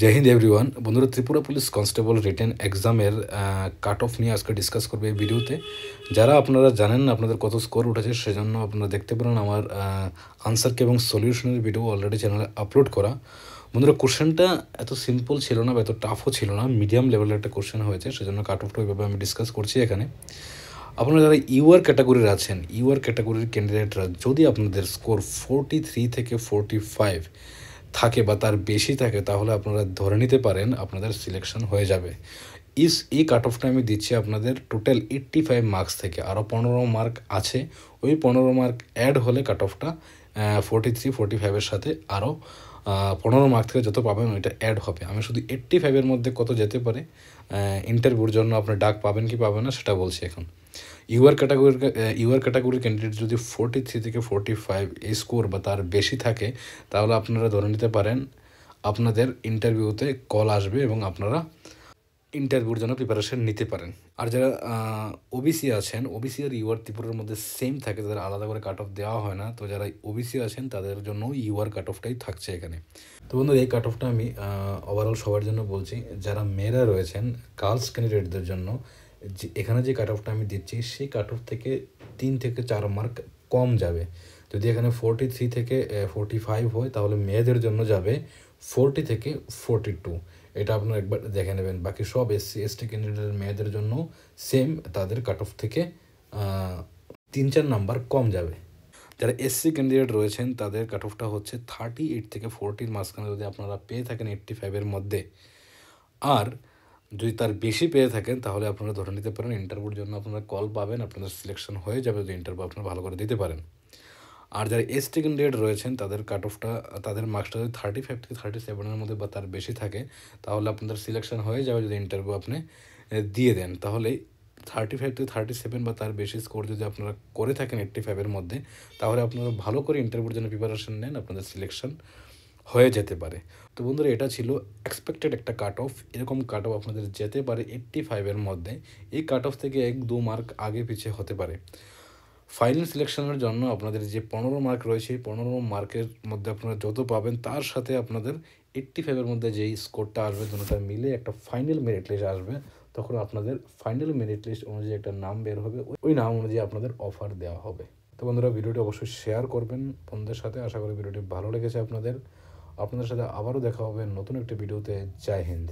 জয় Hind everyone. বন্ধুরা, Tripura police constable written এক্সামের cut off নিয়ে আজকে ডিসকাস করবে এই ভিডিওতে। যারা আপনারা জানেন না আপনাদের কত স্কোর উঠেছে, সেজন্য আপনারা দেখতে পারেন আমার আনসারকে এবং সলিউশনের ভিডিও অলরেডি চ্যানেলে আপলোড করা। বন্ধুরা, কোশ্চেনটা এত সিম্পল ছিল না বা এত টাফও ছিল না, মিডিয়াম লেভেলের একটা কোশ্চেন হয়েছে, সেজন্য কাট অফটা ওইভাবে আমি ডিসকাস করছি এখানে। আপনারা যারা ইউআর ক্যাটাগরির আছেন, ইউআর ক্যাটাগরির ক্যান্ডিডেটরা যদি আপনাদের স্কোর 43 থেকে 45 থাকে বা তার বেশি থাকে, তাহলে আপনারা ধরে নিতে পারেন আপনাদের সিলেকশন হয়ে যাবে। এই কাট অফটা আমি দিচ্ছি আপনাদের টোটাল 85 মার্কস থেকে। আরও 15 মার্ক আছে, ওই 15 মার্ক অ্যাড হলে কাট অফটা 43-45-এর সাথে আরও 15 মার্ক থেকে যত পাবেন ওইটা অ্যাড হবে। আমি শুধু 85-এর মধ্যে কত যেতে পারে ইন্টারভিউর জন্য আপনি ডাক পাবেন কি পাবেন না সেটা বলছি এখন। ইউআর ক্যাটাগরির ক্যান্ডিডেট যদি 43 থেকে 45 এই স্কোর বা তার বেশি থাকে, তাহলে আপনারা ধরে নিতে পারেন আপনাদের ইন্টারভিউতে কল আসবে এবং আপনারা ইন্টারভিউর জন্য প্রিপারেশন নিতে পারেন। আর যারা ওবিসি আছেন, ওবিসি আর ইউআর ত্রিপুরার মধ্যে সেম থাকে, তাদের আলাদা করে কাট অফ দেওয়া হয় না। তো যারা ওবিসি আছেন তাদের জন্য ইউআর কাট অফটাই থাকছে এখানে। তো বন্ধুরা, এই কাট অফটা আমি ওভারঅল সবার জন্য বলছি। যারা মেয়েরা রয়েছেন, গার্লস ক্যান্ডিডেটদের জন্য এখানে যে কাট অফটা আমি দিচ্ছি, সেই কাট অফ থেকে 3 থেকে 4 মার্ক কম যাবে। যদি এখানে 43 থেকে 45 হয়, তাহলে মেয়েদের জন্য যাবে 40 থেকে 42। এটা আপনারা একবার দেখে নেবেন। বাকি সব SC/ST ক্যান্ডিডেটের মেয়েদের জন্য সেম, তাদের কাট অফ থেকে 3-4 নাম্বার কম যাবে। যারা এসসি ক্যান্ডিডেট রয়েছেন তাদের কাট অফটা হচ্ছে 38 থেকে 40-র মাঝখানে যদি আপনারা পেয়ে থাকেন 85-এর মধ্যে, আর যদি তার বেশি পেয়ে থাকেন, তাহলে আপনারা ধরে নিতে পারেন ইন্টারভিউর জন্য আপনারা কল পাবেন, আপনাদের সিলেকশন হয়ে যাবে যদি ইন্টারভিউ আপনারা ভালো করে দিতে পারেন। আর যারা এসটি ক্যান্ডিডেট রয়েছেন তাদের কাট অফটা, তাদের মার্কসটা যদি 35 থেকে 37-এর মধ্যে বা তার বেশি থাকে, তাহলে আপনাদের সিলেকশন হয়ে যাবে যদি ইন্টারভিউ আপনি দিয়ে দেন। তাহলে 35 থেকে 37 বা তার বেশি স্কোর যদি আপনারা করে থাকেন 85-এর মধ্যে, তাহলে আপনারা ভালো করে ইন্টারভিউর জন্য প্রিপারেশন নেন, আপনাদের সিলেকশন হয়ে যেতে পারে। তো বন্ধুরা, এটা ছিল এক্সপেক্টেড একটা কাট অফ। এরকম কাট অফ আপনাদের যেতে পারে 85-এর মধ্যে। এই কাট অফ থেকে 1-2 মার্ক আগে পিছিয়ে হতে পারে। ফাইনাল সিলেকশনের জন্য আপনাদের যে 15 মার্ক রয়েছে, এই 15 মার্কের মধ্যে আপনারা যত পাবেন, তার সাথে আপনাদের 85-এর মধ্যে যেই স্কোরটা আসবে, দুটোটা মিলে একটা ফাইনাল মেরিট লিস্ট আসবে। তখন আপনাদের ফাইনাল মেরিট লিস্ট অনুযায়ী একটা নাম বের হবে, ওই নাম অনুযায়ী আপনাদের অফার দেওয়া হবে। তো বন্ধুরা, ভিডিওটি অবশ্যই শেয়ার করবেন বন্ধুদের সাথে। আশা করি ভিডিওটি ভালো লেগেছে আপনাদের। আপনাদের সাথে আবারও দেখা হবে নতুন একটি ভিডিওতে। জয় হিন্দ।